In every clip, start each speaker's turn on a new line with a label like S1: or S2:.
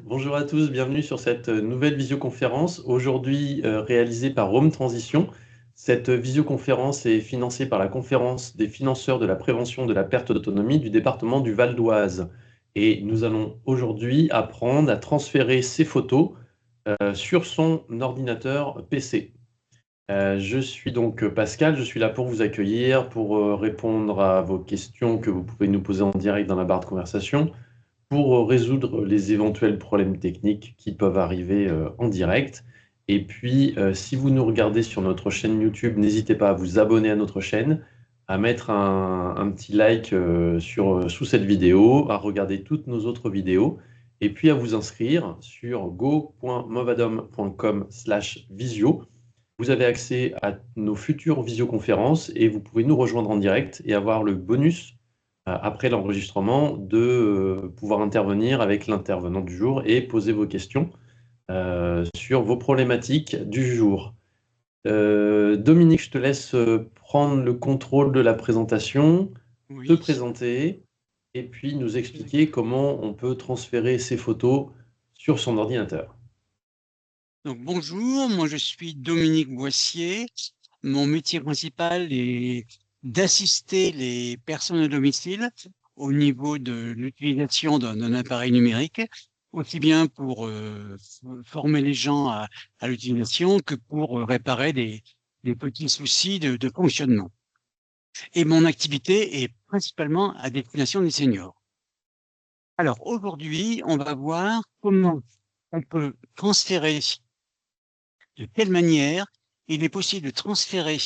S1: Bonjour à tous, bienvenue sur cette nouvelle visioconférence, aujourd'hui réalisée par Rome Transition. Cette visioconférence est financée par la Conférence des financeurs de la prévention de la perte d'autonomie du département du Val d'Oise. Et nous allons aujourd'hui apprendre à transférer ces photos sur son ordinateur PC. Je suis donc Pascal, je suis là pour vous accueillir, pour répondre à vos questions que vous pouvez nous poser en direct dans la barre de conversation pour résoudre les éventuels problèmes techniques qui peuvent arriver en direct. Et puis, si vous nous regardez sur notre chaîne YouTube, n'hésitez pas à vous abonner à notre chaîne, à mettre un petit like sous cette vidéo, à regarder toutes nos autres vidéos, et puis à vous inscrire sur go.movadom.com/visio. Vous avez accès à nos futures visioconférences et vous pouvez nous rejoindre en direct et avoir le bonus après l'enregistrement de pouvoir intervenir avec l'intervenant du jour et poser vos questions sur vos problématiques du jour. Dominique, je te laisse prendre le contrôle de la présentation, te
S2: Oui,
S1: présenter et puis nous expliquer comment on peut transférer ces photos sur son ordinateur.
S2: donc bonjour, moi je suis Dominique Boissier. Mon métier principal est d'assister les personnes à domicile au niveau de l'utilisation d'un appareil numérique, aussi bien pour former les gens à l'utilisation que pour réparer des petits soucis de fonctionnement. Et mon activité est principalement à destination des seniors. Alors aujourd'hui, on va voir comment on peut transférer, de quelle manière il est possible de transférer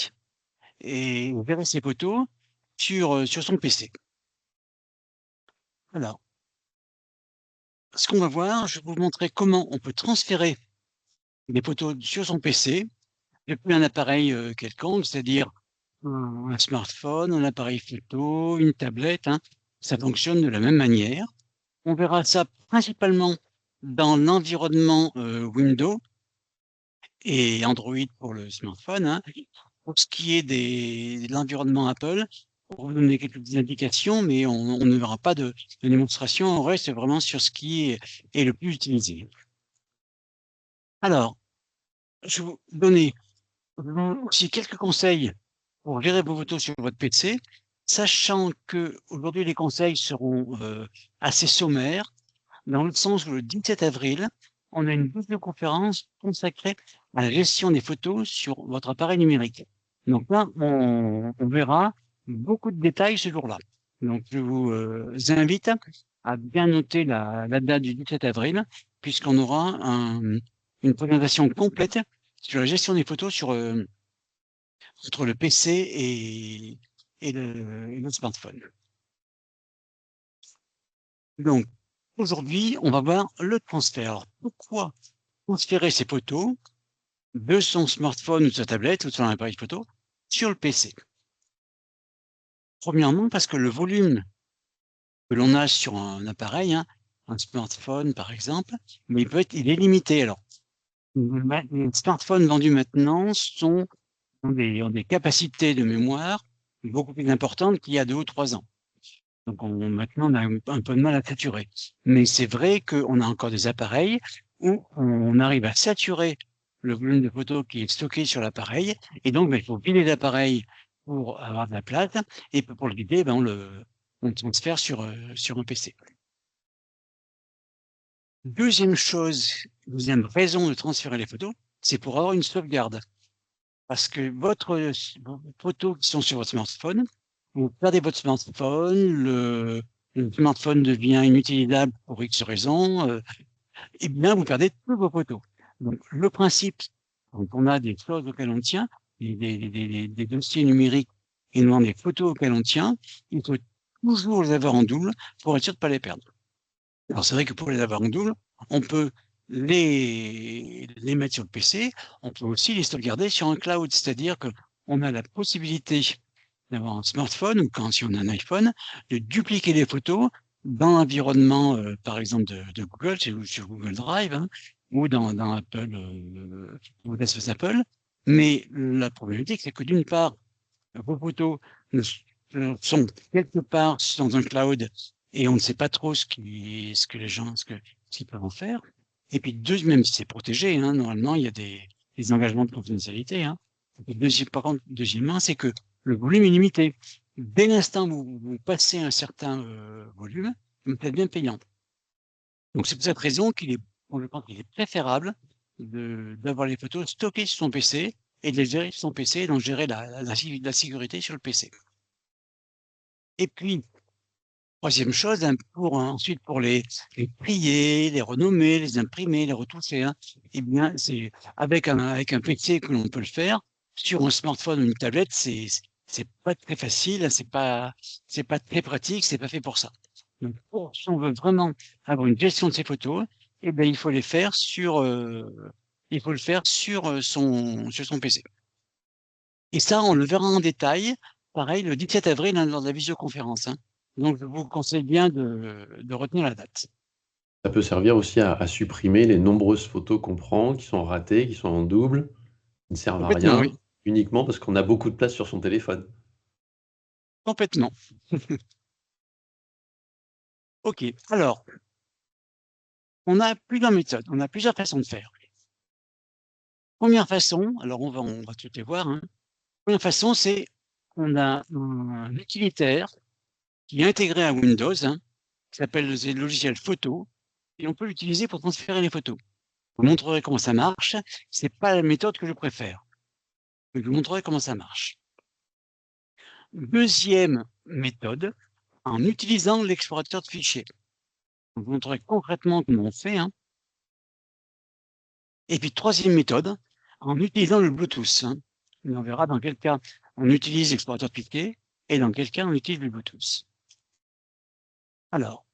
S2: et verrer ses photos sur son PC. Alors, ce qu'on va voir, je vais vous montrer comment on peut transférer des photos sur son PC depuis un appareil quelconque, c'est-à-dire un smartphone, un appareil photo, une tablette, hein. Ça fonctionne de la même manière. On verra ça principalement dans l'environnement Windows et Android pour le smartphone, hein. Pour ce qui est de l'environnement Apple, pour vous donner quelques indications, mais on ne verra pas de démonstration. On reste vraiment sur ce qui est le plus utilisé. Alors, je vais vous donner aussi quelques conseils pour gérer vos photos sur votre PC, sachant que aujourd'hui les conseils seront assez sommaires, dans le sens où le 17 avril, on a une visioconférence consacrée à la gestion des photos sur votre appareil numérique. Donc là, on verra beaucoup de détails ce jour-là. Donc je vous invite à bien noter la date du 17 avril, puisqu'on aura une présentation complète sur la gestion des photos entre le PC et le smartphone. Donc, aujourd'hui, on va voir le transfert. Alors, pourquoi transférer ses photos de son smartphone ou de sa tablette ou de son appareil photo sur le PC? Premièrement, parce que le volume que l'on a sur un appareil, hein, un smartphone par exemple, mais il est limité. Alors, les smartphones vendus maintenant ont des capacités de mémoire beaucoup plus importantes qu'il y a 2 ou 3 ans. Donc maintenant, on a un peu de mal à saturer. Mais c'est vrai qu'on a encore des appareils où on arrive à saturer le volume de photos qui est stocké sur l'appareil. Et donc, il faut vider l'appareil pour avoir de la place. Et pour le vider, on le transfère sur un PC. Deuxième raison de transférer les photos, c'est pour avoir une sauvegarde. Parce que vos photos qui sont sur votre smartphone, vous perdez votre smartphone, le smartphone devient inutilisable pour X raisons, et bien vous perdez toutes vos photos. Donc le principe, quand on a des choses auxquelles on tient, des dossiers numériques et non des photos auxquelles on tient, il faut toujours les avoir en double pour être sûr de ne pas les perdre. Alors c'est vrai que pour les avoir en double, on peut les mettre sur le PC, on peut aussi les sauvegarder sur un cloud, c'est-à-dire qu'on a la possibilité d'avoir un smartphone ou si on a un iPhone, de dupliquer les photos dans l'environnement, par exemple, de Google, sur Google Drive, hein, ou dans Apple, ou d'espace Apple. Mais la problématique, c'est que d'une part, vos photos sont quelque part dans un cloud et on ne sait pas trop ce que les gens, ce qu'ils peuvent en faire. Et puis, même si c'est protégé, hein, normalement, il y a des engagements de confidentialité. Hein. Par contre, deuxièmement, c'est que le volume est limité. Dès l'instant où vous passez un certain volume, vous êtes bien payant. Donc, c'est pour cette raison je pense qu'il est préférable d'avoir les photos stockées sur son PC et de les gérer sur son PC et d'en gérer la sécurité sur le PC. Et puis, troisième chose, hein, ensuite pour les trier, les renommer, les imprimer, les retoucher, hein, eh bien, c'est avec un PC que l'on peut le faire. Sur un smartphone ou une tablette, c'est pas très facile, hein, c'est pas très pratique, c'est pas fait pour ça. Donc, si on veut vraiment avoir une gestion de ces photos, eh bien, il faut le faire sur son PC. Et ça, on le verra en détail, pareil, le 17 avril, hein, lors de la visioconférence. Hein. Donc, je vous conseille bien de retenir la date.
S1: Ça peut servir aussi à supprimer les nombreuses photos qu'on prend, qui sont ratées, qui sont en double, qui ne servent à
S2: Complètement,
S1: rien,
S2: oui.
S1: uniquement parce qu'on a beaucoup de place sur son téléphone.
S2: Complètement. OK. Alors, on a plusieurs méthodes, on a plusieurs façons de faire. Première façon, alors on va toutes les voir. Hein. Première façon, c'est qu'on a un utilitaire qui est intégré à Windows, hein, qui s'appelle le logiciel photo, et on peut l'utiliser pour transférer les photos. Je vous montrerai comment ça marche. C'est pas la méthode que je préfère, mais je vous montrerai comment ça marche. Deuxième méthode, en utilisant l'explorateur de fichiers. Je vous montrerai concrètement comment on fait. Hein. Et puis troisième méthode, en utilisant le Bluetooth. Hein. Et on verra dans quel cas on utilise l'explorateur de fichiers et dans quel cas on utilise le Bluetooth. Alors,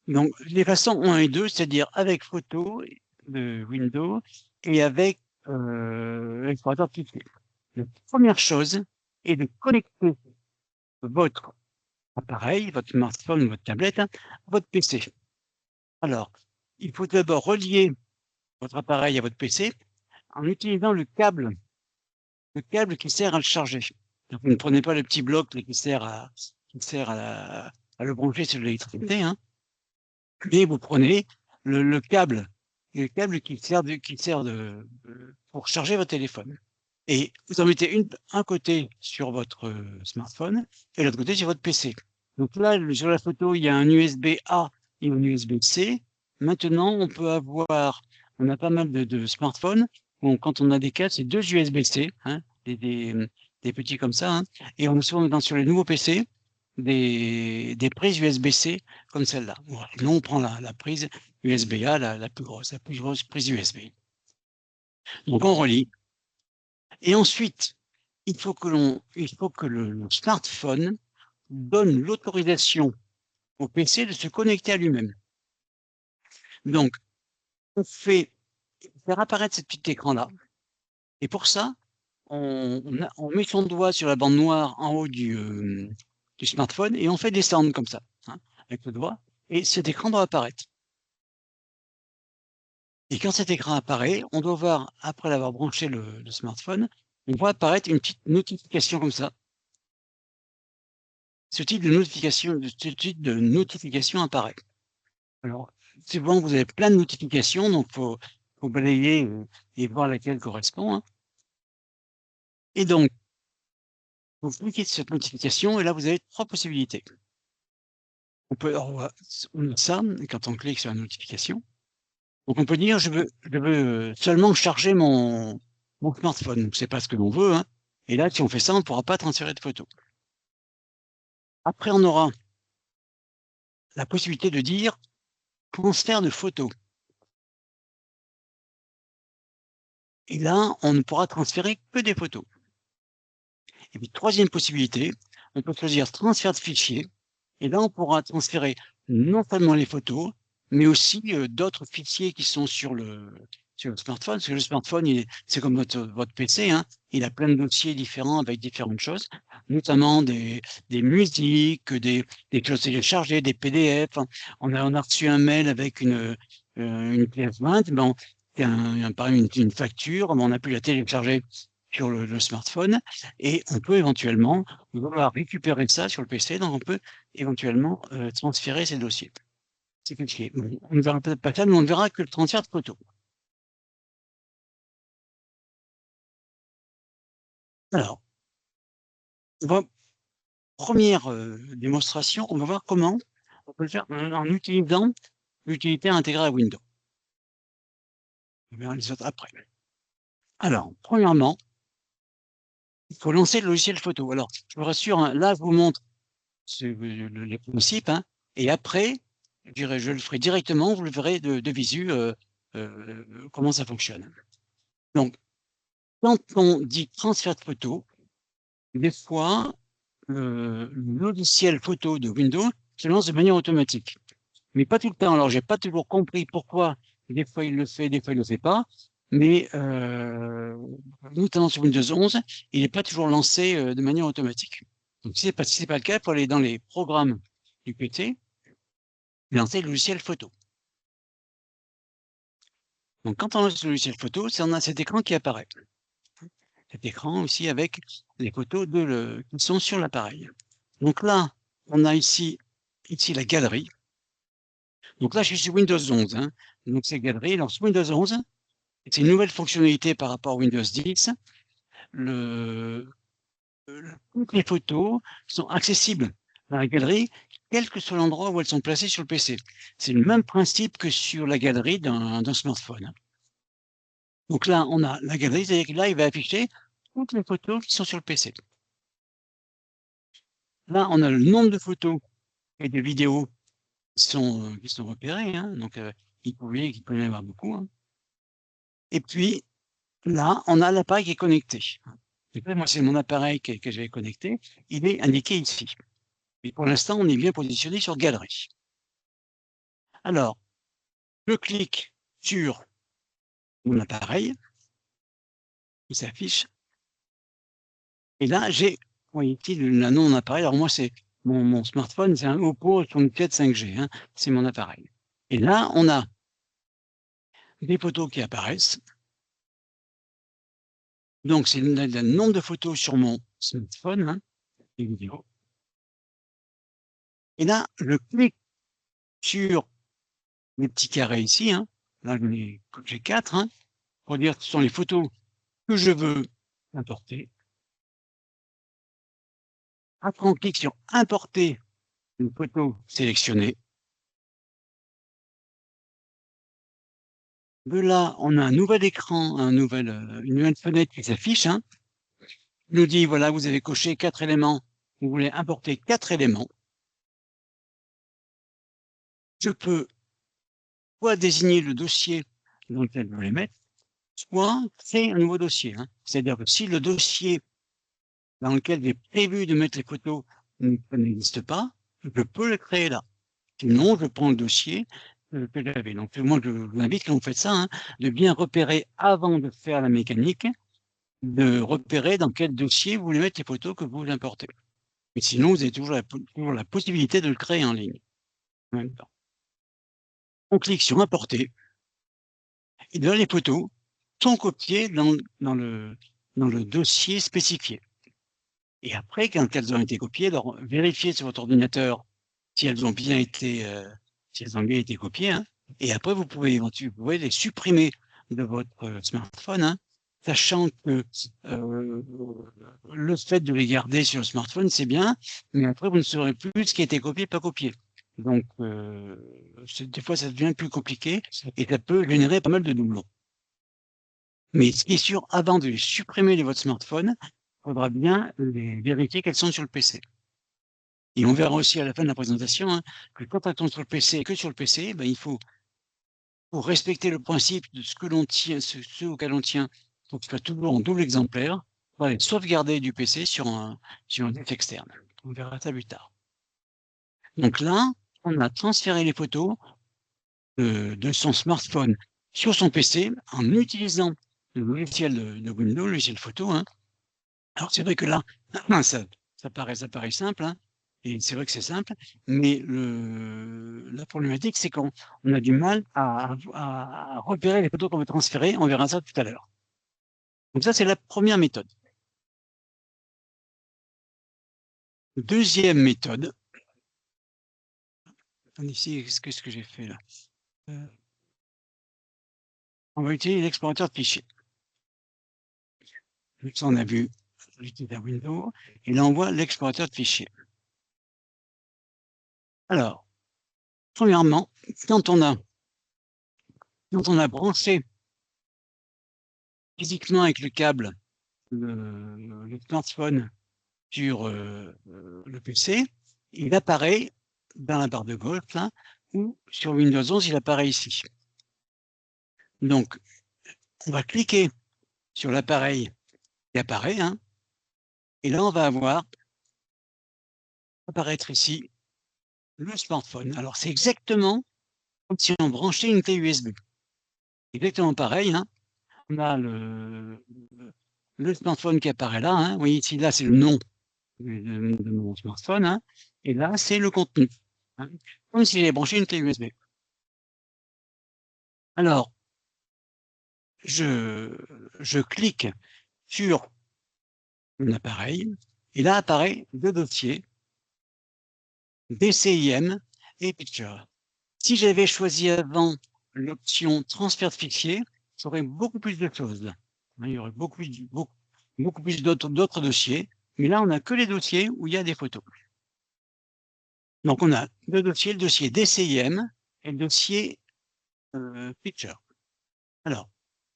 S2: donc les façons 1 et 2, c'est-à-dire avec photo de Windows et avec l'explorateur de fichiers. La première chose est de connecter votre appareil, votre smartphone, votre tablette, hein, à votre PC. Alors, il faut d'abord relier votre appareil à votre PC en utilisant le câble qui sert à le charger. Donc, vous ne prenez pas le petit bloc qui sert à le brancher sur l'électricité, hein, mais vous prenez le câble qui sert pour charger votre téléphone. Et vous en mettez un côté sur votre smartphone et l'autre côté sur votre PC. Donc là, sur la photo, il y a un USB-A et un USB-C. Maintenant, on a pas mal de smartphones. Bon, quand on a des cas, c'est 2 USB-C, hein, des petits comme ça. Hein, et on a souvent sur les nouveaux PC des prises USB-C comme celle-là. Voilà. Nous, on prend la prise USB-A, la plus grosse prise USB. Donc on relie. Et ensuite, il faut que le smartphone donne l'autorisation au PC de se connecter à lui-même. Donc, on fait faire apparaître ce petit écran-là. Et pour ça, on met son doigt sur la bande noire en haut du smartphone et on fait descendre comme ça, hein, avec le doigt. Et cet écran doit apparaître. Et quand cet écran apparaît, on doit voir, après l'avoir branché le smartphone, on voit apparaître une petite notification comme ça. Ce type de notification apparaît. Alors, souvent, vous avez plein de notifications, donc faut balayer et voir laquelle correspond. Hein. Et donc, vous cliquez sur cette notification et là, vous avez 3 possibilités. On a ça quand on clique sur la notification. Donc, on peut dire, je veux seulement charger mon smartphone. C'est pas ce que l'on veut. Hein. Et là, si on fait ça, on ne pourra pas transférer de photos. Après, on aura la possibilité de dire transfert de photos. Et là, on ne pourra transférer que des photos. Et puis, troisième possibilité, on peut choisir transfert de fichiers. Et là, on pourra transférer non seulement les photos, mais aussi d'autres fichiers qui sont sur le smartphone. Parce que le smartphone, c'est comme votre PC, hein, il a plein de dossiers différents avec différentes choses, notamment des musiques, des choses téléchargées, des PDF. Hein. On a reçu un mail avec une pièce jointe, bon, par exemple une facture, on a pu la télécharger sur le smartphone et on peut éventuellement vouloir récupérer ça sur le PC, donc on peut éventuellement transférer ces dossiers. C'est compliqué. Bon, on ne verra peut-être pas ça, mais on ne verra que le transfert de photos. Alors, première démonstration, on va voir comment on peut le faire en utilisant l'utilité intégrée à Windows. On verra les autres après. Alors, premièrement, il faut lancer le logiciel photo. Alors, je vous rassure, hein, là, je vous montre les principes, hein, et après, je le ferai directement, vous le verrez de visu, comment ça fonctionne. Donc, quand on dit transfert de photo, des fois, le logiciel photo de Windows se lance de manière automatique. Mais pas tout le temps. Alors, j'ai pas toujours compris pourquoi. Des fois, il le fait, des fois, il le fait pas. Mais notamment sur Windows 11, il n'est pas toujours lancé de manière automatique. Donc, si c'est pas le cas, il faut aller dans les programmes du PC et lancer le logiciel photo. Donc, quand on lance le logiciel photo, on a cet écran qui apparaît. Cet écran aussi avec les photos qui sont sur l'appareil. Donc là, on a ici la galerie. Donc là, je suis sur Windows 11. Hein. Donc c'est galerie. Alors sur Windows 11, c'est une nouvelle fonctionnalité par rapport à Windows 10. Toutes les photos sont accessibles dans la galerie, quel que soit l'endroit où elles sont placées sur le PC. C'est le même principe que sur la galerie d'un smartphone. Donc là, on a la galerie, c'est-à-dire que là, il va afficher toutes les photos qui sont sur le PC. Là, on a le nombre de photos et de vidéos qui sont repérées. Hein. Donc, il peut y en avoir beaucoup. Hein. Et puis, là, on a l'appareil qui est connecté. Moi, c'est mon appareil que je vais connecter. Il est indiqué ici. Et pour l'instant, on est bien positionné sur Galerie. Alors, je clique sur mon appareil, il s'affiche. Et là, j'ai, voyez le nom de mon appareil. Alors moi, c'est mon smartphone, c'est un Oppo 64 5G. Hein, c'est mon appareil. Et là, on a des photos qui apparaissent. Donc, c'est le nombre de photos sur mon smartphone, hein, les vidéos. Et là, je clique sur les petits carrés ici. Hein. Là, j'ai 4, hein, pour dire que ce sont les photos que je veux importer. Après, on clique sur importer une photo sélectionnée. De là, on a un nouvel écran, une nouvelle fenêtre qui s'affiche. Hein. Il nous dit, voilà, vous avez coché 4 éléments. Vous voulez importer 4 éléments. Je peux soit désigner le dossier dans lequel je veux les mettre, soit créer un nouveau dossier. Hein. C'est-à-dire que si le dossier dans lequel j'ai prévu de mettre les photos n'existe pas, je peux le créer là. Sinon, je prends le dossier que j'avais. Donc, moi, je vous invite, quand vous faites ça, hein, de bien repérer avant de faire la mécanique, de repérer dans quel dossier vous voulez mettre les photos que vous importez. Mais sinon, vous avez toujours la possibilité de le créer en ligne. En même temps. On clique sur Importer. Et là, les photos sont copiées dans le dossier spécifié. Et après, quand elles ont été copiées, alors vérifiez sur votre ordinateur si elles ont bien été copiées. Hein. Et après, vous pouvez les supprimer de votre smartphone, hein, sachant que le fait de les garder sur le smartphone, c'est bien, mais après, vous ne saurez plus ce qui a été copié, pas copié. Donc, des fois, ça devient plus compliqué et ça peut générer pas mal de doublons. Mais ce qui est sûr, avant de les supprimer de votre smartphone, il faudra bien les vérifier qu'elles sont sur le PC. Et on verra aussi à la fin de la présentation, hein, que quand elles sont sur le PC et que sur le PC, ben, il faut, pour respecter le principe de ce que l'on tient, ce auquel on tient, il faut qu'il soit toujours en double exemplaire, pour aller sauvegarder du PC sur un disque externe. On verra ça plus tard. Donc là, on a transféré les photos de son smartphone sur son PC en utilisant le logiciel de Windows, le logiciel photo. Hein. Alors c'est vrai que là, ça paraît simple, hein, et c'est vrai que c'est simple, mais la problématique, c'est qu'on a du mal à repérer les photos qu'on veut transférer. On verra ça tout à l'heure. Donc ça, c'est la première méthode. Deuxième méthode, ici, qu'est-ce que j'ai fait là? On va utiliser l'explorateur de fichiers. Ça, on a vu l'utilitaire Windows, et là, on voit l'explorateur de fichiers. Alors, premièrement, quand on a branché physiquement avec le câble le smartphone sur le PC, il apparaît dans la barre de gauche, là, ou sur Windows 11, il apparaît ici. Donc, on va cliquer sur l'appareil qui apparaît, hein, et là, on va avoir apparaître ici le smartphone. Alors, c'est exactement comme si on branchait une clé USB. Exactement pareil, hein. On a le smartphone qui apparaît là, hein. Vous voyez ici, là, c'est le nom de mon smartphone, hein, et là, c'est le contenu, hein, comme si j'avais branché une clé USB. Alors, je clique sur mon appareil, et là apparaît deux dossiers, DCIM et Picture. Si j'avais choisi avant l'option transfert de fichiers, j'aurais beaucoup plus de choses. Il y aurait beaucoup plus d'autres dossiers, mais là, on n'a que les dossiers où il y a des photos. Donc, on a deux dossiers, le dossier DCIM et le dossier Picture. Alors,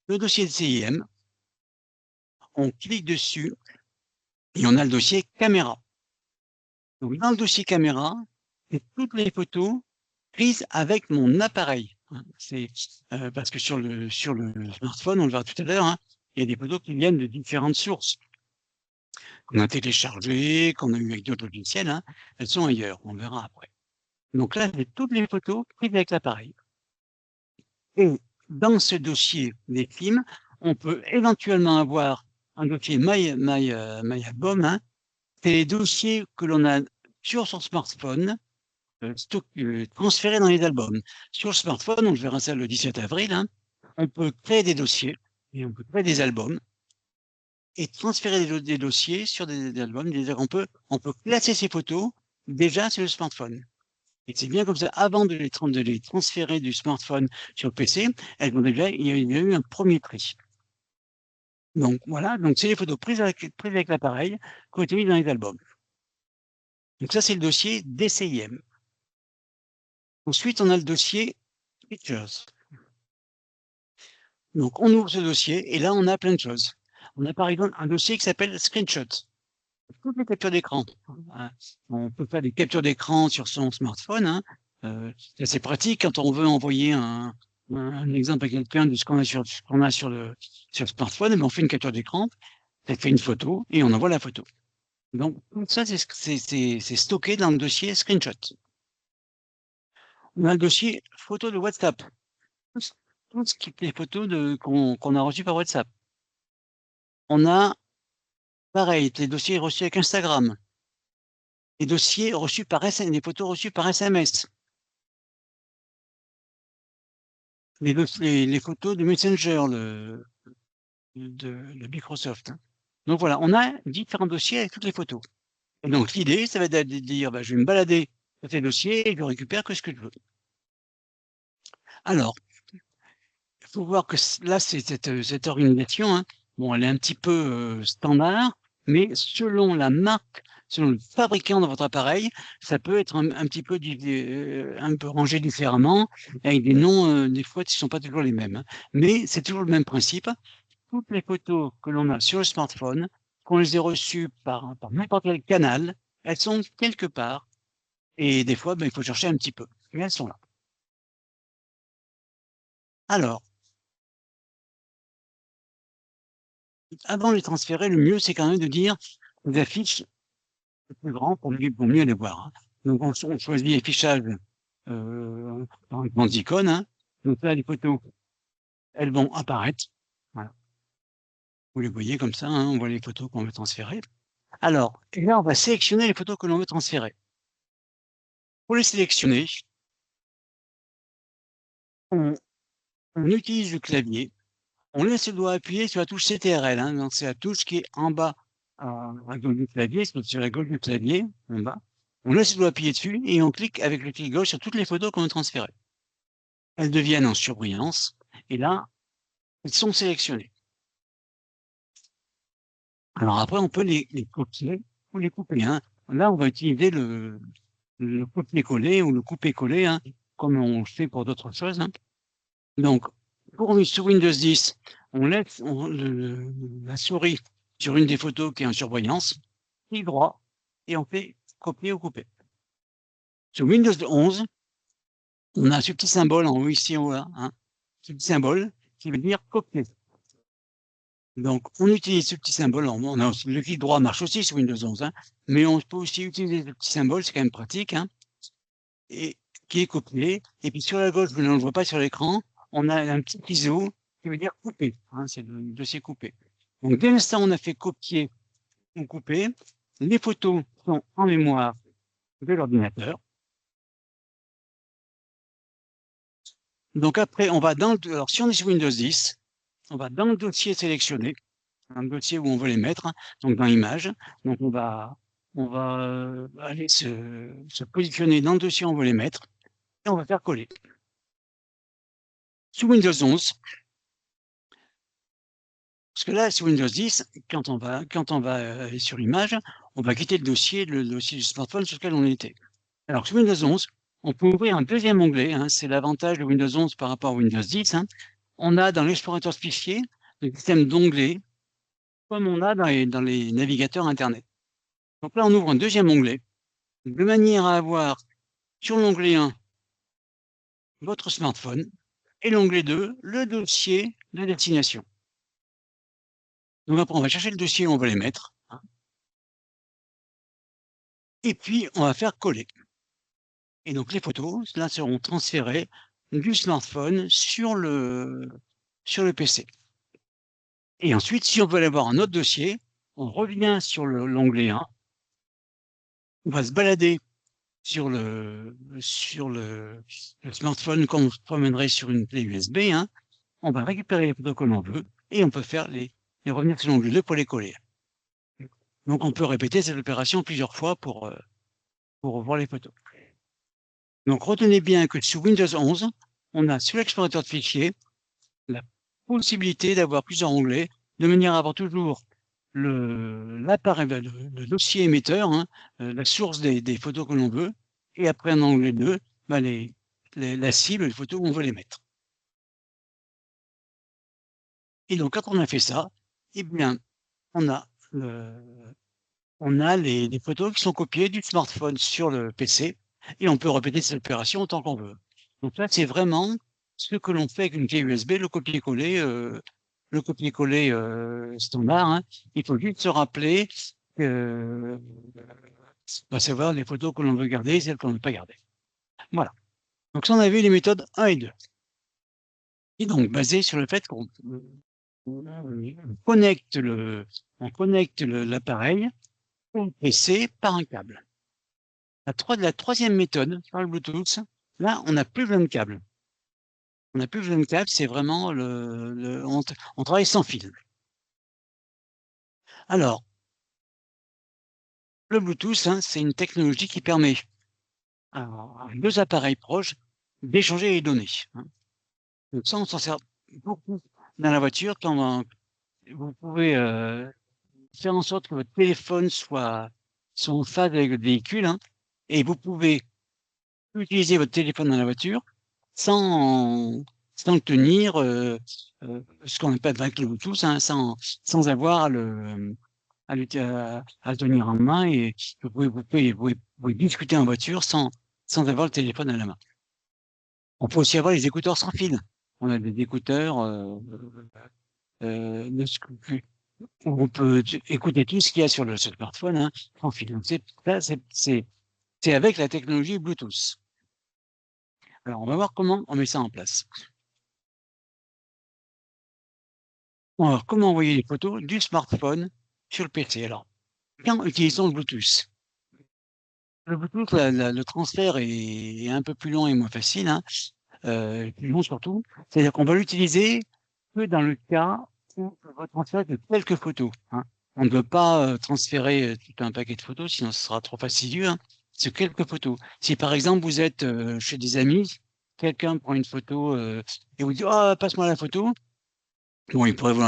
S2: le dossier DCIM, on clique dessus et on a le dossier caméra. Donc, dans le dossier caméra, c'est toutes les photos prises avec mon appareil. C'est parce que sur le smartphone, on le verra tout à l'heure, hein, il y a des photos qui viennent de différentes sources qu'on a téléchargées, qu'on a eu avec d'autres logiciels, hein, elles sont ailleurs, on verra après. Donc là, j'ai toutes les photos prises avec l'appareil. Et dans ce dossier des films, on peut éventuellement avoir un dossier My Album, hein. C'est les dossiers que l'on a sur son smartphone, transférés dans les albums. Sur le smartphone, on le verra ça le 17 avril, hein, on peut créer des dossiers et on peut créer des albums et transférer des dossiers sur des albums. On peut classer ces photos déjà sur le smartphone. Et c'est bien comme ça, avant de les transférer du smartphone sur le PC, il y a eu un premier tri. Donc voilà, donc c'est les photos prises avec l'appareil qui ont été mises dans les albums. Donc ça, c'est le dossier DCIM. Ensuite, on a le dossier Pictures. Donc on ouvre ce dossier et là, on a plein de choses. On a par exemple un dossier qui s'appelle Screenshot. Toutes les captures d'écran. On peut faire des captures d'écran sur son smartphone, hein. C'est assez pratique quand on veut envoyer un exemple à quelqu'un de ce qu'on a sur le smartphone, et on fait une capture d'écran, ça fait une photo et on envoie la photo. Donc tout ça, c'est stocké dans le dossier Screenshot. On a le dossier photo de WhatsApp. Tout ce qui est les photos qu'on a reçues par WhatsApp. On a pareil, les dossiers reçus avec Instagram. Les dossiers reçus par SMS, les photos reçues par SMS. Les photos de Messenger de Microsoft. Donc voilà, on a différents dossiers avec toutes les photos. Et donc l'idée, ça va être de dire, je vais me balader sur ces dossiers et je récupère que ce que je veux. Alors, il faut voir que là, c'est cette organisation, hein. Bon, elle est un petit peu standard, mais selon la marque, selon le fabricant de votre appareil, ça peut être un petit peu rangé différemment, avec des noms, des fois, qui ne sont pas toujours les mêmes, hein. Mais c'est toujours le même principe. Toutes les photos que l'on a sur le smartphone, qu'on les ait reçues par n'importe quel canal, elles sont quelque part. Et des fois, il faut chercher un petit peu. Mais elles sont là. Alors, avant de les transférer, le mieux, c'est quand même de dire les affiches le plus grand pour mieux les voir, hein. Donc, on choisit les fichages dans les grandes icônes, hein. Donc là, les photos, elles vont apparaître. Voilà. Vous les voyez comme ça, hein, on voit les photos qu'on veut transférer. Alors, et là, on va sélectionner les photos que l'on veut transférer. Pour les sélectionner, on utilise le clavier, on laisse le doigt appuyé sur la touche CTRL, hein, donc c'est la touche qui est en bas à gauche du clavier, sur la gauche du clavier, en bas. On laisse le doigt appuyer dessus et on clique avec le clic gauche sur toutes les photos qu'on veut transférer. Elles deviennent en surbrillance et là, elles sont sélectionnées. Alors après, on peut les copier ou les couper. Hein. Là, on va utiliser le copier-coller ou le couper-coller, hein, comme on le fait pour d'autres choses. Hein. Donc, sur Windows 10, on laisse la souris sur une des photos qui est en surbrillance, clic droit, et on fait copier ou couper. Sur Windows 11, on a ce petit symbole en haut ici, en haut là, hein, ce petit symbole qui veut dire copier. Donc, on utilise ce petit symbole. On a aussi, le clic droit marche aussi sur Windows 11, hein, mais on peut aussi utiliser ce petit symbole, c'est quand même pratique, hein, et qui est copié. Et puis sur la gauche, vous ne le voyez pas sur l'écran, on a un petit ISO qui veut dire couper. Hein, c'est le dossier coupé. Donc, dès l'instant où on a fait copier ou couper, les photos sont en mémoire de l'ordinateur. Donc après, on va alors si on est sur Windows 10, on va dans le dossier sélectionné, un dossier où on veut les mettre, hein, donc dans Images. Donc on va aller se positionner dans le dossier où on veut les mettre et on va faire coller. Sous Windows 11, parce que là, sur Windows 10, quand on va aller sur Images, on va quitter le dossier du smartphone sur lequel on était. Alors sur Windows 11, on peut ouvrir un deuxième onglet, hein, c'est l'avantage de Windows 11 par rapport à Windows 10. Hein. On a dans l'explorateur de fichiers le système d'onglets comme on a dans les navigateurs Internet. Donc là, on ouvre un deuxième onglet de manière à avoir sur l'onglet 1 votre smartphone et l'onglet 2 le dossier de destination. Donc après, on va chercher le dossier où on va les mettre. Hein, et puis, on va faire coller. Et donc, les photos, là, seront transférées du smartphone sur le PC. Et ensuite, si on veut aller voir un autre dossier, on revient sur l'onglet 1. On va se balader sur le smartphone comme on se promènerait sur une clé USB. Hein. On va récupérer les photos que l'on veut et on peut faire les revenir sur l'onglet 2 pour les coller. Donc, on peut répéter cette opération plusieurs fois pour voir les photos. Donc, retenez bien que sur Windows 11, on a sur l'explorateur de fichiers la possibilité d'avoir plusieurs onglets de manière à avoir toujours l'appareil, le dossier émetteur, hein, la source des photos que l'on veut, et après un onglet 2, bah, la cible, les photos où on veut les mettre. Et donc, quand on a fait ça, eh bien, on a les photos qui sont copiées du smartphone sur le PC, et on peut répéter cette opération autant qu'on veut. Donc là, c'est vraiment ce que l'on fait avec une clé USB, le copier-coller standard. Hein. Il faut juste se rappeler que savoir les photos que l'on veut garder et celles qu'on ne veut pas garder. Voilà. Donc ça, on a vu les méthodes 1 et 2. Et donc, basé sur le fait qu'on connecte l'appareil au PC par un câble. La troisième méthode, par le Bluetooth, là, on n'a plus besoin de câble. On n'a plus besoin de câble, c'est vraiment on travaille sans fil. Alors, le Bluetooth, hein, c'est une technologie qui permet à deux appareils proches d'échanger les données. Hein. Donc ça, on s'en sert beaucoup dans la voiture quand vous pouvez faire en sorte que votre téléphone soit en phase avec le véhicule, hein, et vous pouvez utiliser votre téléphone dans la voiture sans tenir ce qu'on appelle avec le Bluetooth, hein, sans avoir à le tenir en main, et vous pouvez discuter en voiture sans avoir le téléphone à la main. On peut aussi avoir les écouteurs sans fil. On a des écouteurs où on peut écouter tout ce qu'il y a sur le smartphone, hein, sans fil. Donc c'est avec la technologie Bluetooth. Alors, on va voir comment on met ça en place. On va voir comment envoyer les photos du smartphone sur le PC. Alors, quand utilisons le Bluetooth. Le Bluetooth, le transfert est un peu plus long et moins facile, hein, plus long surtout. C'est-à-dire qu'on va l'utiliser que dans le cas où on va transférer que quelques photos. Hein. On ne veut pas transférer tout un paquet de photos, sinon ce sera trop fastidieux. Hein. sur quelques photos. Si par exemple vous êtes chez des amis, quelqu'un prend une photo et vous dit «Oh, passe-moi la photo». Bon, il pourrait vous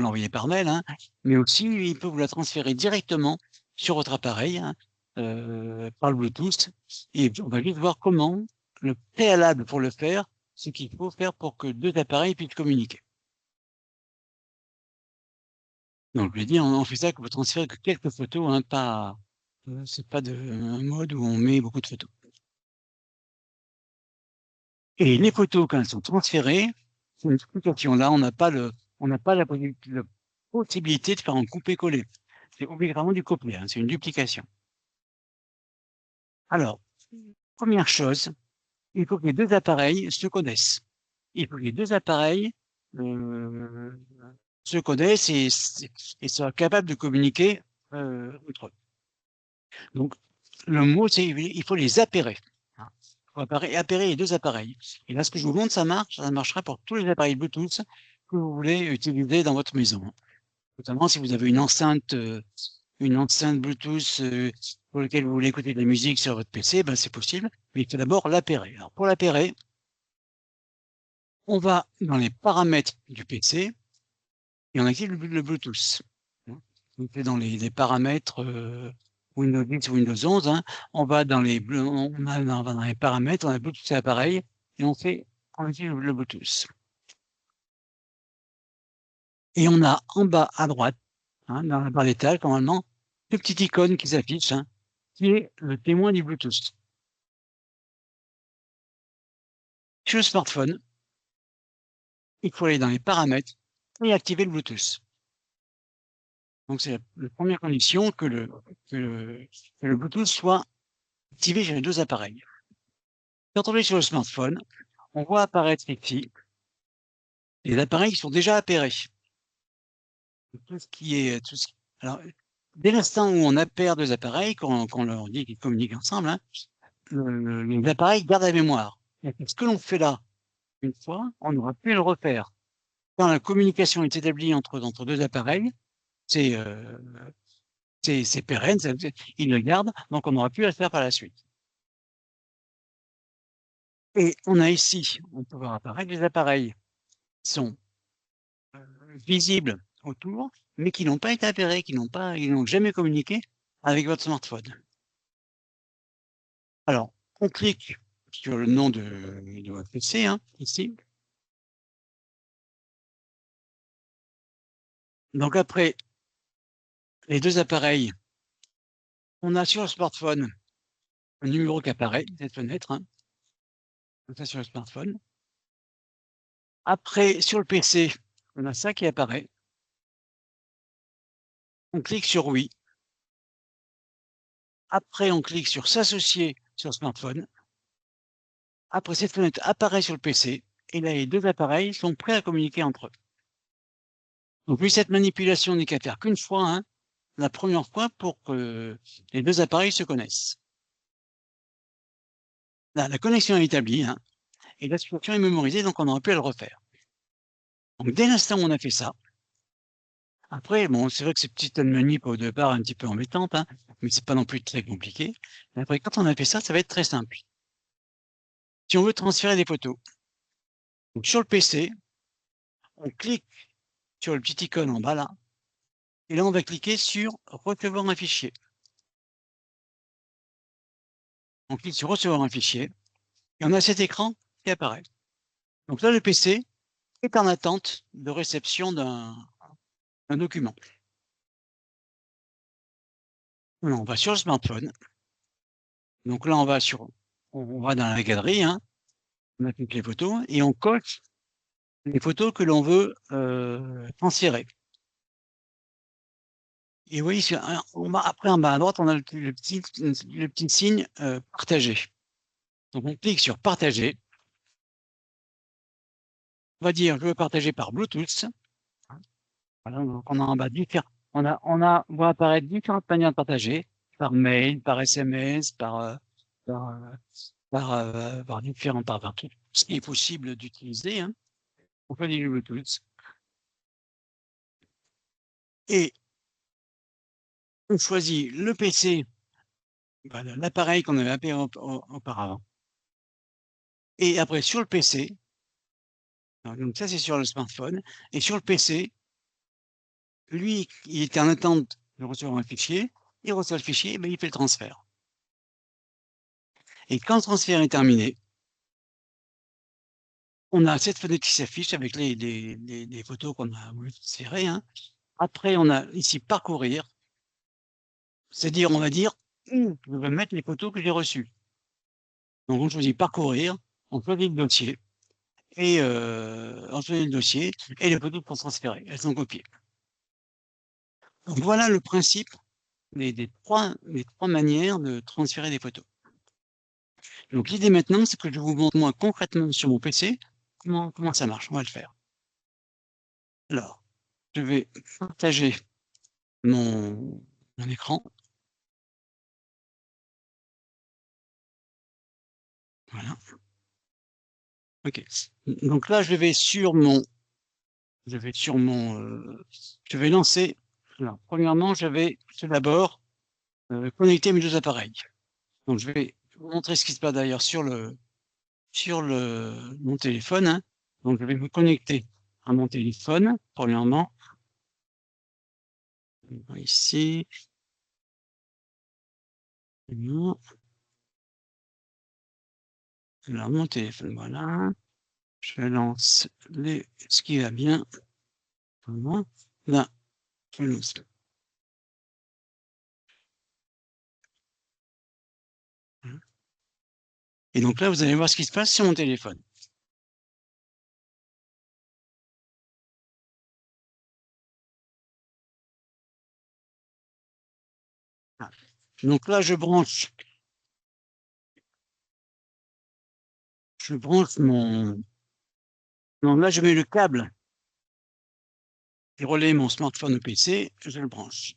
S2: l'envoyer par mail, hein, mais aussi il peut vous la transférer directement sur votre appareil, hein, par le Bluetooth, et on va juste voir comment le préalable pour le faire, ce qu'il faut faire pour que 2 appareils puissent communiquer. Donc je lui ai dit: «On fait ça que vous transférez que quelques photos, hein, pas, c'est pas de un mode où on met beaucoup de photos». Et les photos, quand elles sont transférées, c'est une explication. Là, on n'a pas la possibilité de faire un coupé-coller. C'est obligatoirement du copier, hein, c'est une duplication. Alors, première chose, il faut que les 2 appareils se connaissent. Il faut que les 2 appareils, heu, se connaissent et soient capables de communiquer, entre eux. Donc le mot, c'est il faut les appairer, hein. Il faut appairer les 2 appareils. Et là, ce que je vous montre, ça marchera pour tous les appareils Bluetooth que vous voulez utiliser dans votre maison, hein. Notamment si vous avez une enceinte Bluetooth, pour lequel vous voulez écouter de la musique sur votre PC, ben, c'est possible, mais il faut d'abord l'appairer. Alors pour l'appairer, on va dans les paramètres du PC et on active le Bluetooth, hein. Donc c'est dans les paramètres, Windows 10 ou Windows 11, hein. On va dans les on va dans les paramètres, on a Bluetooth à l'appareil et on active le Bluetooth. Et on a en bas à droite, hein, dans la barre d'étage normalement, une petite icône qui s'affiche, hein, qui est le témoin du Bluetooth. Sur le smartphone, il faut aller dans les paramètres et activer le Bluetooth. Donc c'est la première condition que le Bluetooth soit activé sur les 2 appareils. Quand on est sur le smartphone, on voit apparaître ici les appareils qui sont déjà appairés. Tout ce qui est tout ce alors, dès l'instant où on appaire 2 appareils, qu'on leur dit qu'ils communiquent ensemble, hein, les appareils gardent la mémoire. Et ce que l'on fait là, une fois, on n'aura plus à le refaire. Quand la communication est établie entre 2 appareils, c'est, c'est pérenne, ils le gardent, donc on n'aura plus à le faire par la suite. Et on a ici, on peut voir apparaître les appareils qui sont visibles autour, mais qui n'ont pas été appairés, ils n'ont jamais communiqué avec votre smartphone. Alors, on clique sur le nom de votre PC, hein, ici. Donc après les 2 appareils, on a sur le smartphone un numéro qui apparaît, cette fenêtre, hein, comme ça sur le smartphone. Après, sur le PC, on a ça qui apparaît. On clique sur oui. Après, on clique sur s'associer sur le smartphone. Après, cette fenêtre apparaît sur le PC et là, les 2 appareils sont prêts à communiquer entre eux. Donc oui, cette manipulation n'est qu'à faire qu'une fois, hein, la première fois pour que les 2 appareils se connaissent. Là, la connexion est établie, hein, et la situation est mémorisée, donc on n'aura plus à le refaire. Donc dès l'instant où on a fait ça, après, bon, c'est vrai que ces petites manip au départ un petit peu embêtantes, hein, mais c'est pas non plus très compliqué. Mais après, quand on a fait ça, ça va être très simple. Si on veut transférer des photos, donc sur le PC, on clique sur le petit icône en bas là, et là on va cliquer sur recevoir un fichier. On clique sur recevoir un fichier, et on a cet écran qui apparaît. Donc là, le PC est en attente de réception d'un document. On va sur le smartphone. Donc là, on va dans la galerie, hein, on a toutes les photos et on coche les photos que l'on veut transférer. Et oui, après en bas à droite, on a le petit signe partager. Donc on clique sur partager. On va dire je veux partager par Bluetooth. Voilà, donc on a en bas on voit apparaître différentes manières de partager, par mail, par SMS, par, par tout ce qui est possible d'utiliser, hein. On fait du Bluetooth. Et on choisit le PC voilà, l'appareil qu'on avait appelé auparavant. Et après, sur le PC, donc ça, c'est sur le smartphone. Et sur le PC, lui, il était en attente de recevoir un fichier. Il reçoit le fichier, ben, il fait le transfert. Et quand le transfert est terminé, on a cette fenêtre qui s'affiche avec les photos qu'on a voulu transférer, hein. Après, on a ici parcourir, c'est-à-dire, on va dire, je vais mettre les photos que j'ai reçues. Donc, on choisit parcourir, on choisit le dossier, et on choisit le dossier, et les photos sont transférées, elles sont copiées. Donc, voilà le principe des trois manières de transférer des photos. Donc, l'idée maintenant, c'est que je vous montre moi concrètement sur mon PC comment ça marche. On va le faire. Alors, je vais partager mon écran. Voilà. OK. Donc là, je vais lancer. Alors, premièrement, je vais tout d'abord connecter mes deux appareils. Donc, je vais vous montrer ce qui se passe d'ailleurs sur mon téléphone, hein. Donc, je vais me connecter à mon téléphone, premièrement. Ici. Alors, mon téléphone, voilà. Je lance ce qui va bien. Voilà. Là, je lance. Et donc là, vous allez voir ce qui se passe sur mon téléphone. Ah. Donc là, je branche mon... Non, là, je mets le câble qui relaie mon smartphone au PC, je le branche.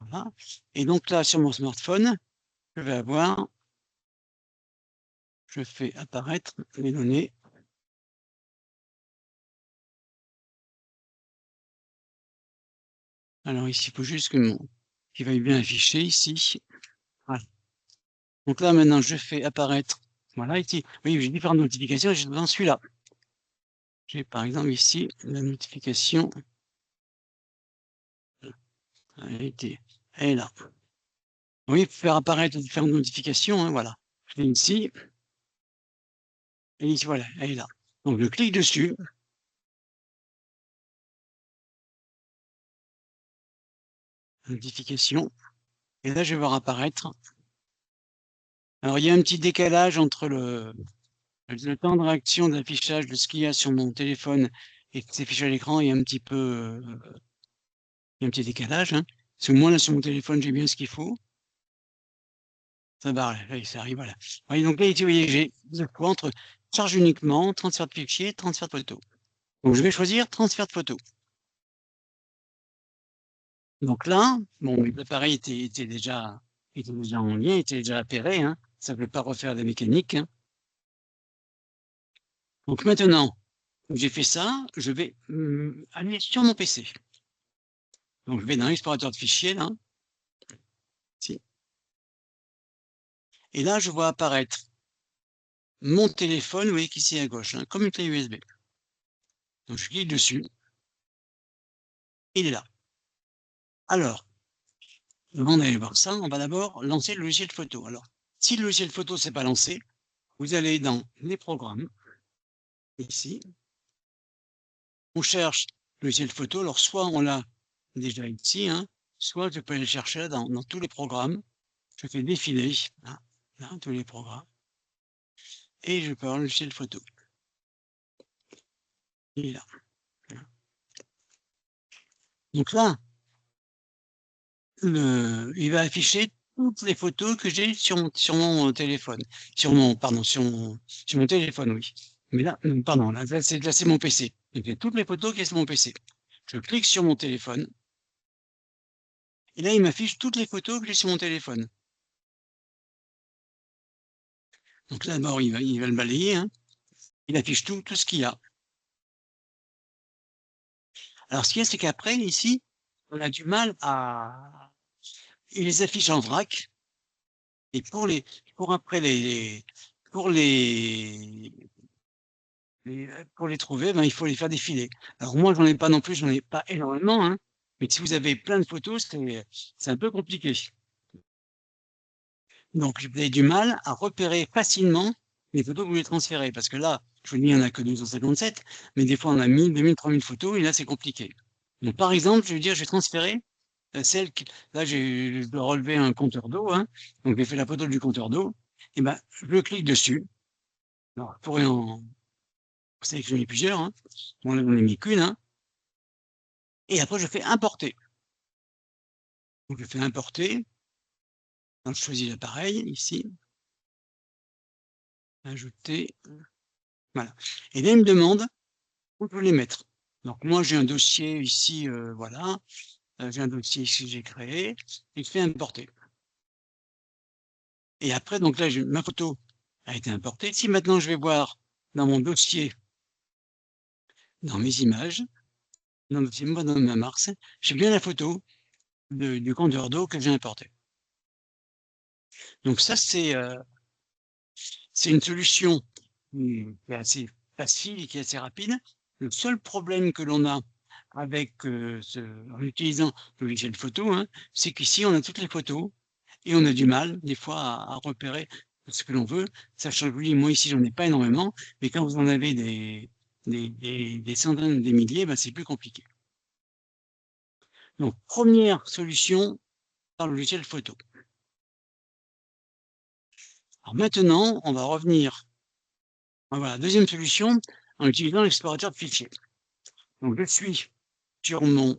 S2: Voilà. Et donc là, sur mon smartphone, je vais avoir... Je fais apparaître les données. Alors ici, il faut juste qu'il veuille bien afficher ici. Voilà. Donc là, maintenant, je fais apparaître... Voilà, ici. Oui, j'ai différentes notifications, je dans celui-là. J'ai par exemple ici la notification. Elle est là. Oui, faire apparaître les différentes notifications, hein, voilà. Je l'ai ici. Et ici, voilà, elle est là. Donc, je clique dessus. Notification. Et là, je vais voir apparaître. Alors, il y a un petit décalage entre le temps de réaction d'affichage de ce qu'il y a sur mon téléphone et qui s'affiche à l'écran. Il y a un petit peu, il y a un petit décalage, hein. Parce que moi, là, sur mon téléphone, j'ai bien ce qu'il faut. Ça barre, là, ça arrive, voilà. Voyez, donc là, vous voyez, j'ai le choix entre charge uniquement, transfert de fichier, transfert de photo. Donc, je vais choisir transfert de photo. Donc là, bon, l'appareil était déjà en lien, était déjà appairé, hein. Ça ne veut pas refaire des mécaniques, hein. Donc maintenant, j'ai fait ça, je vais aller sur mon PC. Donc je vais dans l'explorateur de fichiers, là. Ici. Et là, je vois apparaître mon téléphone, vous voyez qu'ici à gauche, hein, comme une clé USB. Donc je clique dessus. Il est là. Alors, avant d'aller voir ça, on va d'abord lancer le logiciel photo. Alors, si le logiciel photo ne s'est pas lancé, vous allez dans les programmes, ici. On cherche le logiciel photo. Alors, soit on l'a déjà ici, hein, soit je peux aller le chercher dans tous les programmes. Je fais défiler, hein, là, tous les programmes. Et je peux avoir le logiciel photo. Il est là. Donc là, il va afficher toutes les photos que j'ai sur mon téléphone. Sur mon téléphone, oui. Mais là, pardon, là c'est mon PC. Donc, toutes les photos qui sont sur mon PC. Je clique sur mon téléphone. Et là, il m'affiche toutes les photos que j'ai sur mon téléphone. Donc là, d'abord, il va le balayer, hein. Il affiche tout ce qu'il y a. Alors, ce qu'il y a, c'est qu'après, ici, on a du mal à... il les affiche en vrac. Et pour les trouver, ben, il faut les faire défiler. Alors moi, j'en ai pas non plus, j'en ai pas énormément, hein, mais si vous avez plein de photos, c'est un peu compliqué. Donc, vous avez du mal à repérer facilement les photos que vous voulez transférer, parce que là, je vous dis, il n'y en a que 257, mais des fois, on a 1000, 2000, 3000 photos, et là, c'est compliqué. Donc, par exemple, je vais dire, je vais transférer celle qui, là, je dois relever un compteur d'eau, hein, donc j'ai fait la photo du compteur d'eau, et ben, je clique dessus. Alors, je pourrais en sélectionner plusieurs, hein. Bon, là, j'en ai mis qu'une, hein. Et après, je fais importer. Donc, je fais importer. Donc, je choisis l'appareil, ici. Ajouter. Voilà. Et là, il me demande où je veux les mettre. Donc, moi, j'ai un dossier ici, voilà. J'ai un dossier ici que j'ai créé. Et je fais importer. Et après, donc là, ma photo a été importée. Si maintenant, je vais voir dans mon dossier, dans mes images, dans ma Mars, j'ai bien la photo du compteur d'eau que j'ai importé. Donc ça, c'est une solution qui est assez facile et qui est assez rapide. Le seul problème que l'on a avec en utilisant le logiciel photo, hein, c'est qu'ici, on a toutes les photos et on a du mal, des fois, à repérer ce que l'on veut. Sachant que moi, ici, j'en ai pas énormément, mais quand vous en avez des centaines, des milliers, ben, c'est plus compliqué. Donc, première solution dans le logiciel photo. Alors maintenant, on va revenir. Voilà, deuxième solution, en utilisant l'explorateur de fichiers. Donc, je suis sur mon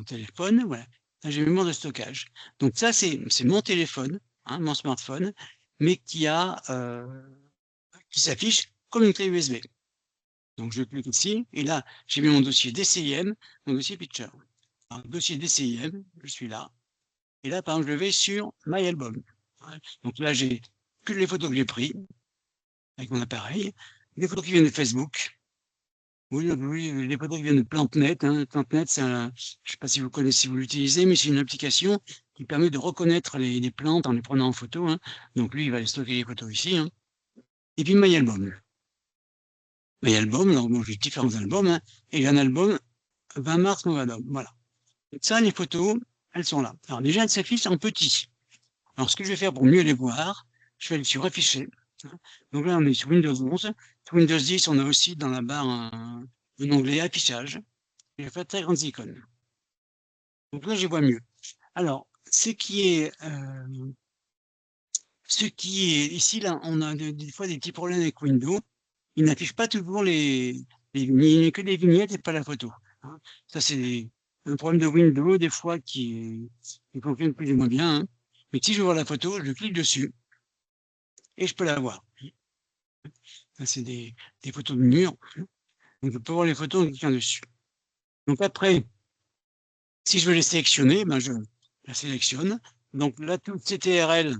S2: téléphone, voilà. Là, j'ai mémoire de stockage. Donc ça, c'est mon téléphone, hein, mon smartphone, mais qui s'affiche comme une clé USB. Donc je clique ici, et là, j'ai mis mon dossier DCIM, mon dossier Picture. Alors, le dossier DCIM, je suis là. Et là, par exemple, je vais sur My Album. Donc là, j'ai que les photos que j'ai prises avec mon appareil, des photos qui viennent de Facebook. Oui, les photos qui viennent de PlanteNet, hein. PlanteNet, je ne sais pas si vous connaissez, si vous l'utilisez, mais c'est une application qui permet de reconnaître les plantes en les prenant en photo, hein. Donc lui, il va aller stocker les photos ici, hein. Et puis MyAlbum. MyAlbum, alors bon, j'ai différents albums, hein. Et j'ai un album 20 mars Novadom. Voilà. Et ça, les photos, elles sont là. Alors déjà, elles s'affichent en petit. Alors ce que je vais faire pour mieux les voir, je vais aller sur Afficher. Donc là, on est sur Windows 11. Sur Windows 10, on a aussi dans la barre un onglet Affichage. Je vais faire très grandes icônes. Donc là, je vois mieux. Alors, ce qui est ici, là, on a des fois des petits problèmes avec Windows. Il n'affiche pas toujours il n'y a que des vignettes et pas la photo, hein. Ça, c'est un problème de Windows, des fois, qui fonctionne plus ou moins bien, hein. Mais si je vois la photo, je clique dessus et je peux la voir. C'est des photos de mur. Donc, je peux voir les photos en cliquant dessus. Donc après, si je veux les sélectionner, ben je la sélectionne. Donc là, tout CTRL,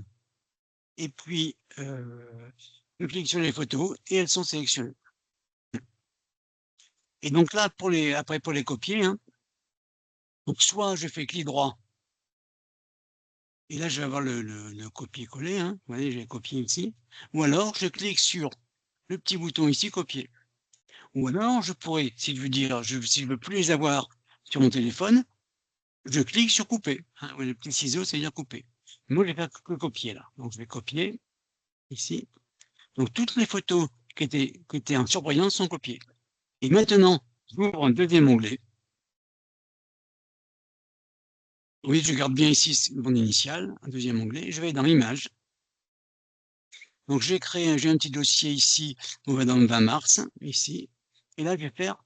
S2: et puis je clique sur les photos et elles sont sélectionnées. Et donc là, après pour les copier, hein, donc soit je fais clic droit, et là je vais avoir le copier-coller, hein. Vous voyez, j'ai copié ici. Ou alors je clique sur le petit bouton ici, copier. Ou alors je pourrais, si je veux dire, si je veux plus les avoir sur mon téléphone, je clique sur couper, hein. Le petit ciseau, c'est dire couper. Moi, je vais faire que copier là. Donc je vais copier ici. Donc toutes les photos qui étaient en surbrillance sont copiées. Et maintenant, j'ouvre un deuxième onglet. Oui, je garde bien ici mon initial, un deuxième onglet. Je vais dans Images. Donc j'ai un petit dossier ici, on va dans le 20 mars, ici. Et là, je vais faire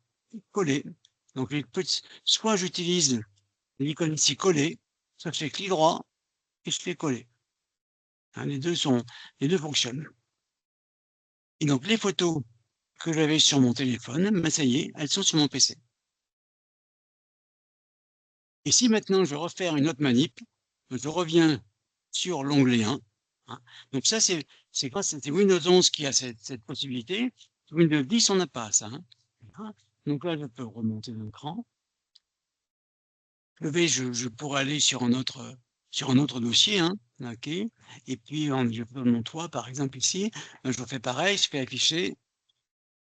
S2: coller. Donc soit j'utilise l'icône ici coller, soit je fais clic droit et je fais coller. Hein, les deux fonctionnent. Et donc les photos que j'avais sur mon téléphone, ben ça y est, elles sont sur mon PC. Et si maintenant je veux refaire une autre manip, je reviens sur l'onglet 1. Hein. Donc ça, c'est Windows 11 qui a cette possibilité. Windows 10, on n'a pas ça, hein. Donc là, je peux remonter l'écran. je pourrais aller sur un autre dossier, hein, OK. Et puis, je peux mon toit, par exemple, ici, je refais pareil, je fais afficher,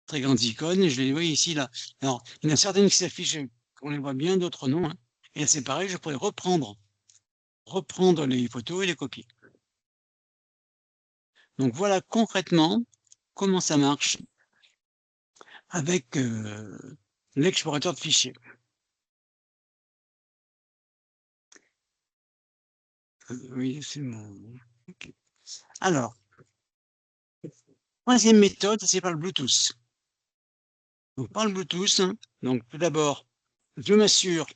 S2: très grandes icônes, je les vois ici, là. Alors, il y en a certaines qui s'affichent, on les voit bien, d'autres non, hein. Et là, c'est pareil, je pourrais reprendre les photos et les copier. Donc voilà concrètement comment ça marche avec, l'explorateur de fichiers. Oui, c'est mon OK. Alors, 3e méthode, c'est par le Bluetooth. Donc par le Bluetooth, hein, donc tout d'abord, je m'assure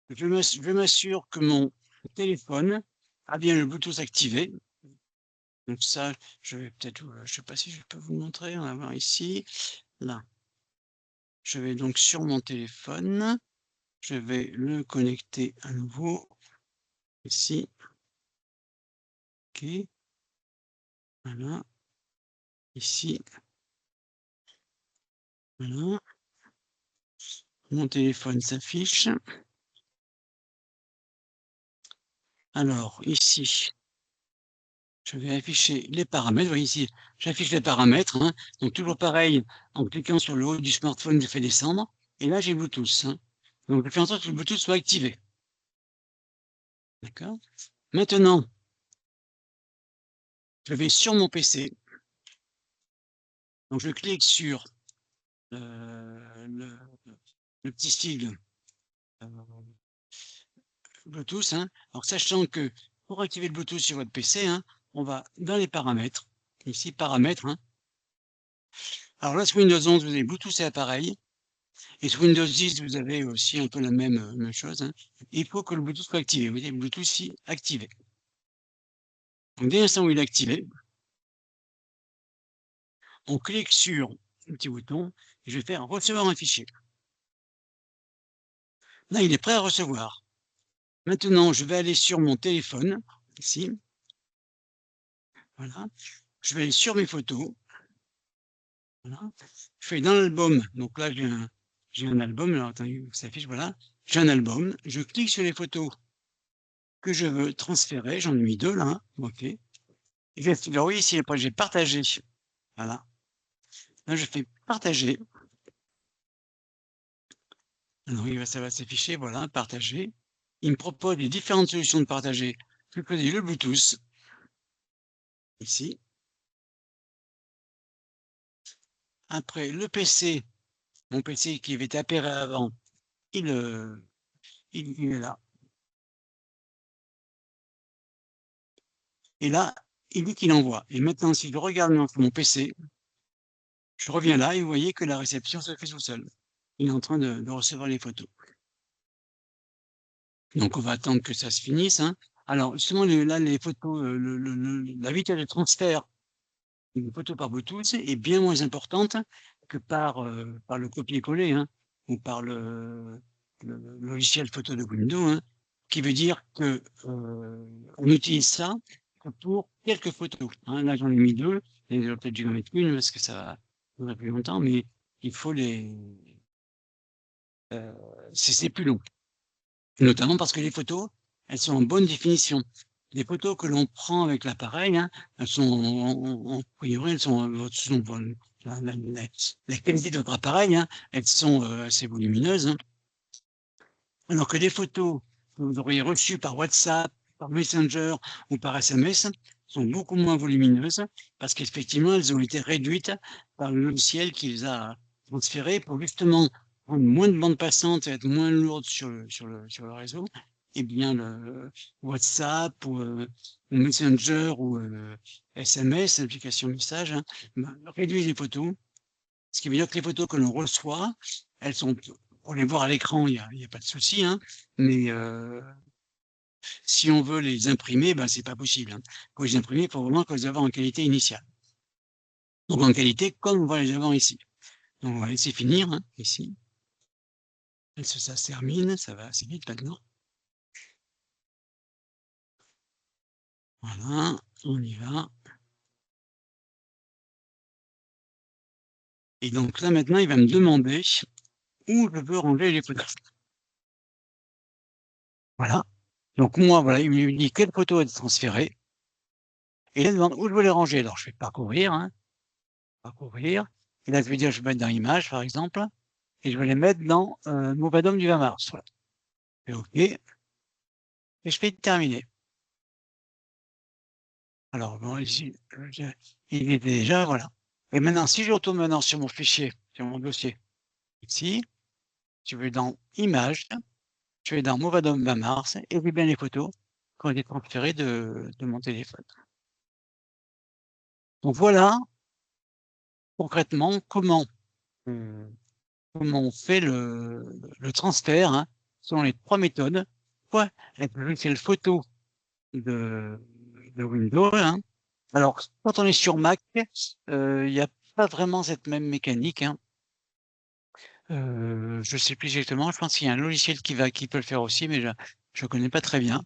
S2: je m'assure que mon téléphone a bien le Bluetooth activé. Donc ça, je vais peut-être, je sais pas si je peux vous montrer, on va voir ici, là. Je vais donc sur mon téléphone, je vais le connecter à nouveau ici. OK, voilà, ici, voilà. Mon téléphone s'affiche. Alors ici, je vais afficher les paramètres. Vous voyez ici, j'affiche les paramètres, hein. Donc toujours pareil, en cliquant sur le haut du smartphone, je fais descendre. Et là, j'ai Bluetooth, hein. Donc je fais en sorte que le Bluetooth soit activé. D'accord? Maintenant, je vais sur mon PC. Donc je clique sur le, le petit sigle Bluetooth, hein. Alors sachant que pour activer le Bluetooth sur votre PC, hein, on va dans les paramètres. Ici, paramètres, hein. Alors là, sous Windows 11, vous avez Bluetooth et appareil. Et sous Windows 10, vous avez aussi un peu la même chose, hein. Il faut que le Bluetooth soit activé. Vous voyez, le Bluetooth ici, activé. Donc dès l'instant où il est activé, on clique sur le petit bouton et je vais faire recevoir un fichier. Là, il est prêt à recevoir. Maintenant, je vais aller sur mon téléphone, ici. Voilà. Je vais aller sur mes photos. Voilà. Je fais dans l'album. Donc là, j'ai un album. Alors, attendez, ça s'affiche, voilà. J'ai un album. Je clique sur les photos que je veux transférer. J'en ai mis 2 là, hein. OK. Et alors oui, ici, après, j'ai partagé. Voilà. Là, je fais partager. Alors, ça va s'afficher. Voilà, partager. Il me propose les différentes solutions de partager. Je choisis le Bluetooth. Ici. Après, le PC. Mon PC qui avait été appairé avant. Il est là. Et là, il dit qu'il envoie. Et maintenant, si je regarde mon PC, je reviens là et vous voyez que la réception se fait tout seul. Il est en train de recevoir les photos. Donc, on va attendre que ça se finisse, hein. Alors, justement, là, les photos, la vitesse de transfert d'une photo par Bluetooth est bien moins importante que par le copier-coller, hein, ou par le logiciel photo de Windows, hein, qui veut dire que on utilise ça que pour quelques photos, hein. Là, j'en ai mis 2, et j'aurais peut-être dû en mettre une parce que ça va durer plus longtemps, mais il faut c'est plus long. Notamment parce que les photos, elles sont en bonne définition. Les photos que l'on prend avec l'appareil, hein, elles sont en priori, elles sont, la qualité de votre appareil, hein, elles sont assez volumineuses, hein. Alors que les photos que vous auriez reçues par WhatsApp, par Messenger ou par SMS sont beaucoup moins volumineuses parce qu'effectivement, elles ont été réduites par le logiciel qui les a transférées pour justement prendre moins de bandes passantes et être moins lourdes sur le réseau. Et bien, le WhatsApp ou Messenger ou SMS, l'application message, hein, réduit les photos. Ce qui veut dire que les photos que l'on reçoit, elles sont, pour les voir à l'écran, il y a pas de souci, hein, mais si on veut les imprimer, ben, c'est pas possible, hein. Pour les imprimer, il faut vraiment les avoir en qualité initiale. Donc en qualité comme on va les avoir ici. Donc on va laisser finir, hein, ici. Ça se termine, ça va assez vite maintenant. Voilà, on y va. Et donc là maintenant, il va me demander où je veux ranger les photos. Voilà. Donc moi, voilà, il me dit quelle photo est transférée. Et là, il me demande où je veux les ranger. Alors, je vais parcourir, hein, parcourir. Et là, je vais dire, je vais mettre dans Images, par exemple, et je vais les mettre dans Movadom du 20 mars. Voilà. Et OK. Et je fais terminer. Alors, bon, ici, il est déjà, voilà. Et maintenant, si je retourne maintenant sur mon fichier, sur mon dossier, ici, je vais dans Images, je vais dans Movadom 20 mars, et j'ai bien les photos qui ont été transférées de mon téléphone. Donc voilà, concrètement, comment on fait le transfert, hein, selon les 3 méthodes. Soit avec le logiciel photo de, de Windows, hein. Alors, quand on est sur Mac, il n'y a pas vraiment cette même mécanique, hein. Je sais plus exactement, je pense qu'il y a un logiciel qui peut le faire aussi, mais je connais pas très bien.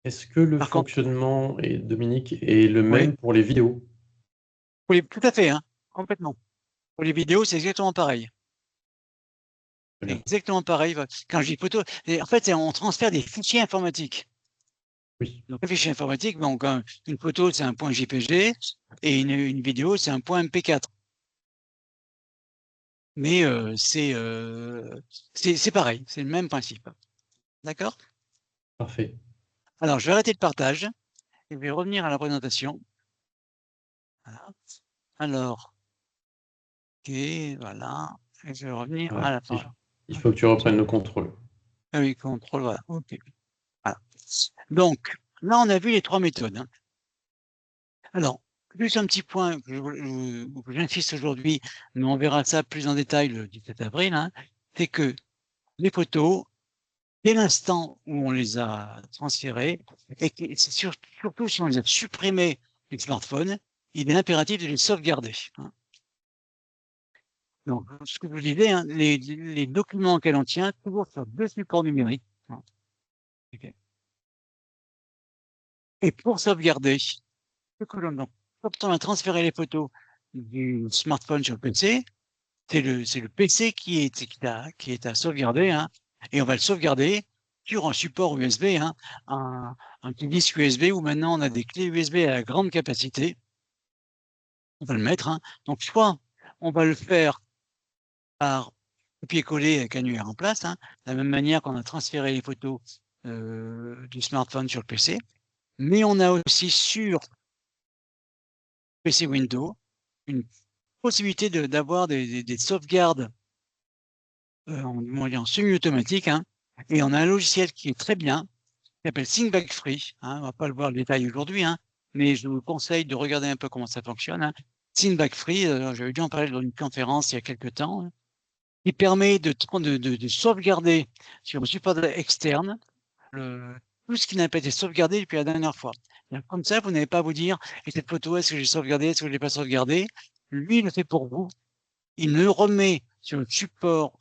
S1: Est-ce que le
S2: Par contre,
S1: fonctionnement, Dominique, est le
S2: oui,
S1: même pour les vidéos?
S2: tout à fait, hein, complètement. Pour les vidéos, c'est exactement pareil.
S1: Très
S2: C'est
S1: bien.
S2: exactement pareil. Quand je dis photo, en fait, on transfère des fichiers informatiques.
S1: Oui,
S2: Donc, un fichier informatique, donc une photo, c'est un point JPG, et une vidéo, c'est un point MP4. Mais c'est pareil, c'est le même principe. D'accord?
S1: parfait.
S2: Alors, je vais arrêter le partage et je vais revenir à la présentation. Voilà. Alors, OK, voilà. Et je vais revenir à
S1: Voilà.
S2: la fin.
S1: Il faut que tu reprennes le contrôle.
S2: Ah oui, contrôle, voilà. OK. Voilà. Donc, là, on a vu les 3 méthodes, hein. Alors, juste un petit point que j'insiste aujourd'hui, mais on verra ça plus en détail le 17 avril, hein, c'est que les photos, dès l'instant où on les a transférées, et que c'est surtout si on les a supprimées du smartphone, il est impératif de les sauvegarder, hein. Donc, ce que je vous disais, hein, les documents auxquels on tient, toujours sur 2 supports numériques, hein. OK. Et pour sauvegarder, ce que donc, quand on a transféré les photos du smartphone sur le PC, c'est le PC qui est à sauvegarder, hein, et on va le sauvegarder sur un support USB, hein, un petit disque USB où maintenant on a des clés USB à grande capacité. On va le mettre, hein. Donc soit on va le faire par copier-coller avec un UR en place, hein, de la même manière qu'on a transféré les photos du smartphone sur le PC, mais on a aussi sur PC Windows une possibilité d'avoir des sauvegardes en semi-automatique, hein, et on a un logiciel qui est très bien, qui s'appelle ThinkBack Free, hein, on va pas le voir le détail aujourd'hui, hein, mais je vous conseille de regarder un peu comment ça fonctionne, hein. ThinkBack Free, j'avais dû en parler dans une conférence il y a quelques temps, hein, qui permet de sauvegarder sur un support externe tout ce qui n'a pas été sauvegardé depuis la dernière fois. Comme ça, vous n'avez pas à vous dire, et cette photo, est-ce que j'ai sauvegardé, est-ce que je l'ai pas sauvegardé? Lui, il le fait pour vous. Il ne remet sur le support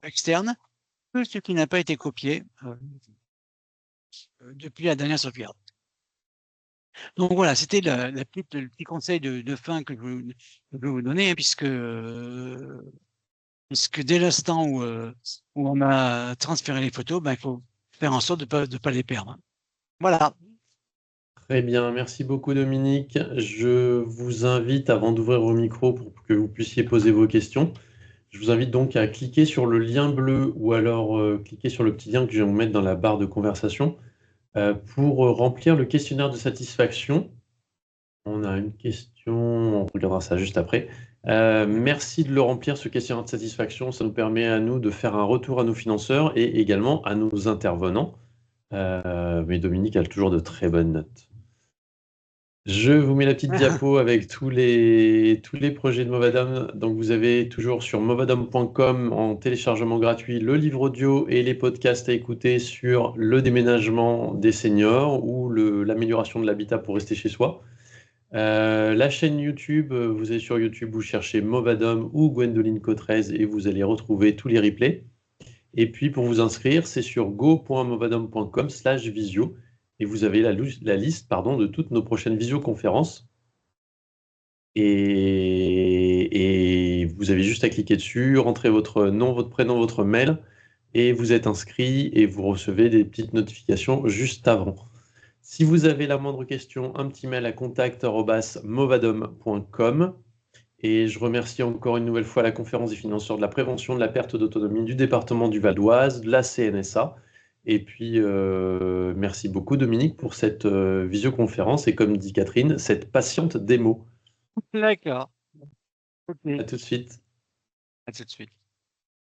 S2: externe que ce qui n'a pas été copié depuis la dernière sauvegarde. Donc voilà, c'était le petit conseil de fin que je veux vous donner, hein, puisque dès l'instant où on a transféré les photos, ben, il faut faire en sorte de pas les perdre, hein. Voilà.
S1: Très bien, merci beaucoup Dominique. Je vous invite, avant d'ouvrir vos micros pour que vous puissiez poser vos questions, je vous invite donc à cliquer sur le lien bleu ou alors cliquer sur le petit lien que je vais vous mettre dans la barre de conversation pour remplir le questionnaire de satisfaction. On a une question, on regardera ça juste après. Merci de le remplir, ce questionnaire de satisfaction. Ça nous permet à nous de faire un retour à nos financeurs et également à nos intervenants. Mais Dominique a toujours de très bonnes notes. Je vous mets la petite diapo avec tous les projets de Movadom. Donc, vous avez toujours sur movadom.com en téléchargement gratuit le livre audio et les podcasts à écouter sur le déménagement des seniors ou l'amélioration de l'habitat pour rester chez soi. La chaîne YouTube, vous allez sur YouTube, vous cherchez Movadom ou Gwendoline Cotrez et vous allez retrouver tous les replays. Et puis pour vous inscrire, c'est sur go.movadom.com/visio et vous avez la liste pardon, de toutes nos prochaines visioconférences. Et vous avez juste à cliquer dessus, rentrer votre nom, votre prénom, votre mail et vous êtes inscrit et vous recevez des petites notifications juste avant. Si vous avez la moindre question, un petit mail à contact@movadom.com. Et je remercie encore une nouvelle fois la conférence des financeurs de la prévention de la perte d'autonomie du département du Val d'Oise, de la CNSA. Et puis, merci beaucoup Dominique pour cette visioconférence et comme dit Catherine, cette patiente démo.
S2: D'accord. Ok.
S1: À tout de suite.
S2: À tout de suite.